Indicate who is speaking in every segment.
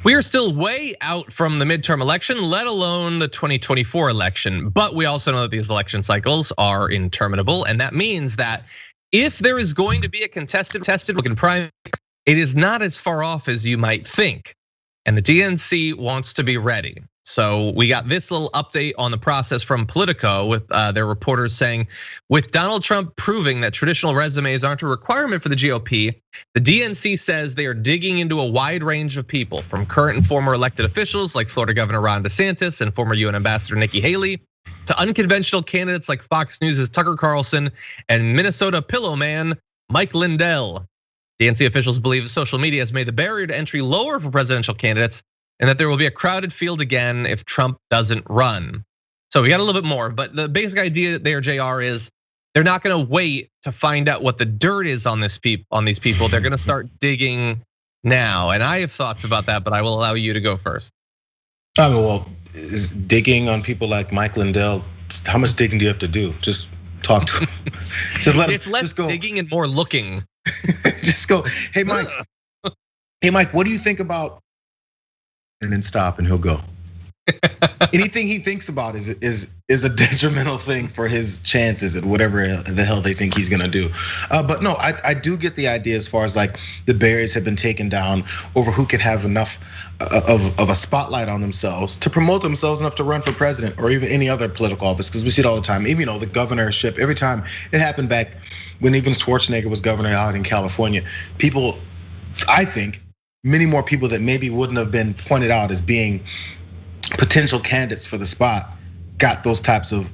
Speaker 1: We are still way out from the midterm election, let alone the 2024 election. But we also know that these election cycles are interminable. And that means that if there is going to be a contested looking primary, it is not as far off as you might think. And the DNC wants to be ready. So we got this little update on the process from Politico with their reporters saying, with Donald Trump proving that traditional resumes aren't a requirement for the GOP, the DNC says they are digging into a wide range of people, from current and former elected officials like Florida Governor Ron DeSantis and former UN Ambassador Nikki Haley, to unconventional candidates like Fox News' Tucker Carlson and Minnesota Pillow Man Mike Lindell. DNC officials believe social media has made the barrier to entry lower for presidential candidates, and that there will be a crowded field again if Trump doesn't run. So we got a little bit more, but the basic idea there, JR, is they're not gonna wait to find out what the dirt is on these people. They're gonna start digging now. And I have thoughts about that, but I will allow you to go first.
Speaker 2: I mean, well, is digging on people like Mike Lindell, how much digging do you have to do? Just talk to him. Just let him.
Speaker 1: It's less
Speaker 2: just go.
Speaker 1: digging and more looking.
Speaker 2: Just go, hey Mike, what do you think about? And then stop, and he'll go. Anything he thinks about is a detrimental thing for his chances at whatever the hell they think he's gonna do. But no, I do get the idea as far as like the barriers have been taken down over who could have enough of a spotlight on themselves to promote themselves enough to run for president or even any other political office, because we see it all the time. Even the governorship, every time it happened back when even Schwarzenegger was governor out in California, people, I think, many more people that maybe wouldn't have been pointed out as being potential candidates for the spot got those types of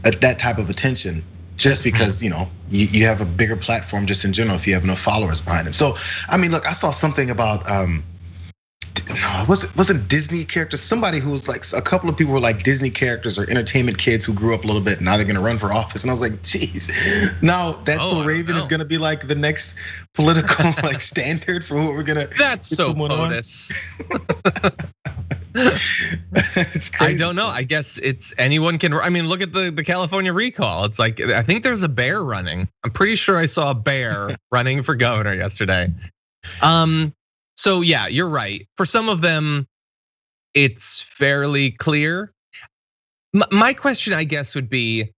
Speaker 2: that type of attention just because you have a bigger platform just in general if you have enough followers behind them. So I mean, look, I saw something about no, it wasn't Disney characters. Somebody who was like, a couple of people were like Disney characters or entertainment kids who grew up a little bit. Now they're gonna run for office, and I was like, geez, now That's So Raven is gonna be like the next political like standard for what we're gonna.
Speaker 1: That's so POTUS. It's crazy. I don't know. I guess it's anyone can. I mean, look at the California recall. It's like I think there's a bear running. I'm pretty sure I saw a bear running for governor yesterday. So yeah, you're right. For some of them, it's fairly clear. My question, I guess, would be,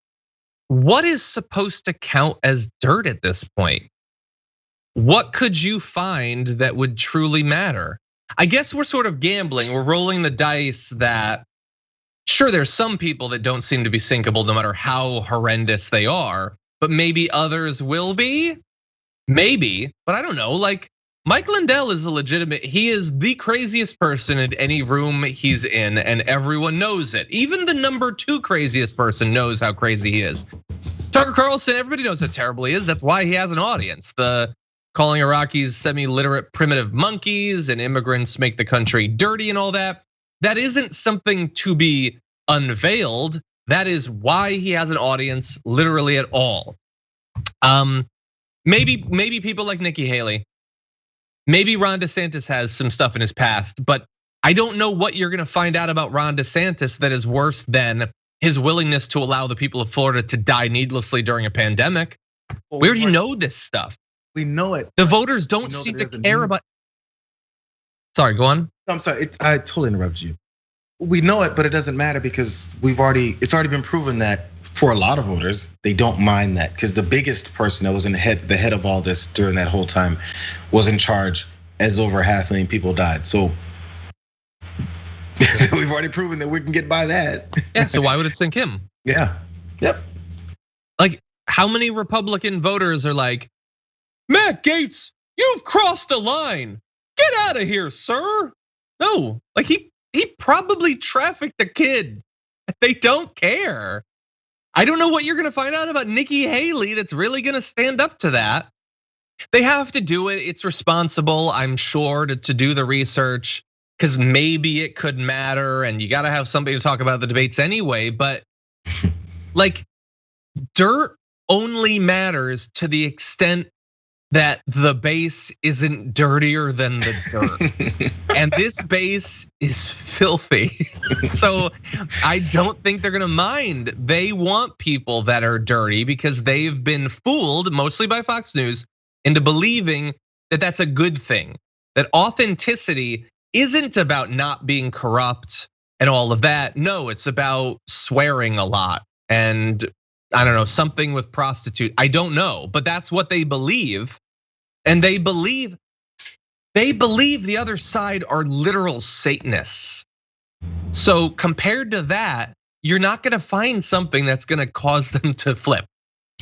Speaker 1: what is supposed to count as dirt at this point? What could you find that would truly matter? I guess we're sort of gambling. We're rolling the dice that, sure, there's some people that don't seem to be sinkable no matter how horrendous they are, but maybe others will be. Maybe, but I don't know. Like, Mike Lindell is he is the craziest person in any room he's in, and everyone knows it. Even the number 2 craziest person knows how crazy he is. Tucker Carlson, everybody knows how terrible he is. That's why he has an audience. The calling Iraqis semi-literate primitive monkeys and immigrants make the country dirty and all that. That isn't something to be unveiled. That is why he has an audience literally at all. Maybe people like Nikki Haley. Maybe Ron DeSantis has some stuff in his past, but I don't know what you're gonna find out about Ron DeSantis that is worse than his willingness to allow the people of Florida to die needlessly during a pandemic. We already know this stuff.
Speaker 2: We know it.
Speaker 1: The voters don't seem to care about. Sorry, go on.
Speaker 2: I'm sorry, I totally interrupted you. We know it, but it doesn't matter because it's already been proven that for a lot of voters, they don't mind that, because the biggest person that was the head of all this during that whole time was in charge as over 500,000 people died. So we've already proven that we can get by that.
Speaker 1: Yeah, so why would it sink him?
Speaker 2: Yeah, yep.
Speaker 1: Like, how many Republican voters are like, Matt Gaetz, you've crossed a line. Get out of here, sir. No, like he probably trafficked a kid. They don't care. I don't know what you're gonna find out about Nikki Haley that's really gonna stand up to that. They have to do it. It's responsible, I'm sure, to do the research, because maybe it could matter, and you gotta have somebody to talk about the debates anyway. But like, dirt only matters to the extent that the base isn't dirtier than the dirt. And this base is filthy. So I don't think they're gonna mind. They want people that are dirty because they've been fooled, mostly by Fox News, into believing that that's a good thing. That authenticity isn't about not being corrupt and all of that. No, it's about swearing a lot and I don't know, something with prostitute. I don't know, but that's what they believe. And they believe the other side are literal Satanists. So compared to that, you're not gonna find something that's gonna cause them to flip.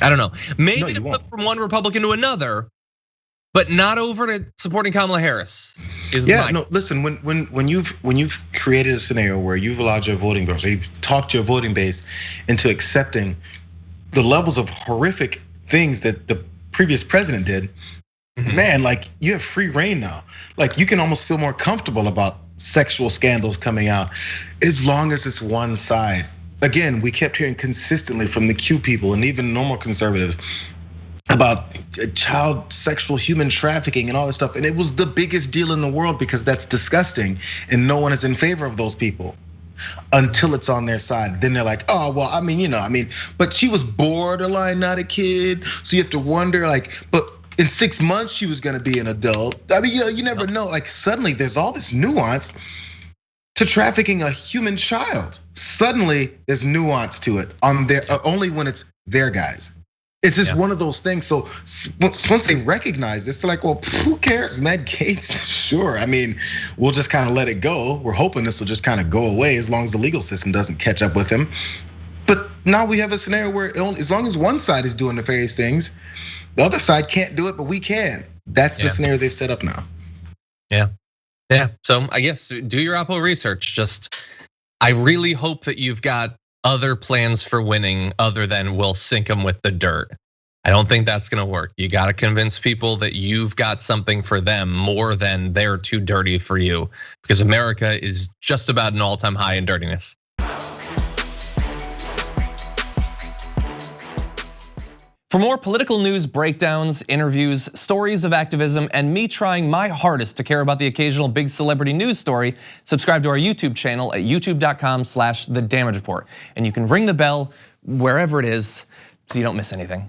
Speaker 1: I don't know, maybe to flip from one Republican to another, but not over to supporting Kamala Harris.
Speaker 2: Listen, when you've created a scenario where you've allowed your voting base, or you've talked your voting base into accepting the levels of horrific things that the previous president did, man, like you have free reign now. Like you can almost feel more comfortable about sexual scandals coming out as long as it's one side. Again, we kept hearing consistently from the Q people and even normal conservatives about child sexual human trafficking and all this stuff. And it was the biggest deal in the world because that's disgusting and no one is in favor of those people until it's on their side. Then they're like, oh, well, but she was borderline not a kid. So you have to wonder but in 6 months she was gonna be an adult. You never know. Like suddenly there's all this nuance to trafficking a human child. Suddenly there's nuance to it only when it's their guys. It's just one of those things. So once they recognize this, they're like, well, who cares? Matt Gaetz, sure. We'll just kind of let it go. We're hoping this will just kind of go away as long as the legal system doesn't catch up with him. But now we have a scenario where as long as one side is doing nefarious things, the other side can't do it, but we can. That's the scenario they've set up now.
Speaker 1: Yeah, so I guess do your oppo research. I really hope that you've got other plans for winning other than we'll sink them with the dirt. I don't think that's gonna work. You gotta convince people that you've got something for them more than they're too dirty for you, because America is just about an all-time high in dirtiness.
Speaker 3: For more political news breakdowns, interviews, stories of activism, and me trying my hardest to care about the occasional big celebrity news story, subscribe to our YouTube channel at youtube.com/thedamagereport. And you can ring the bell wherever it is so you don't miss anything.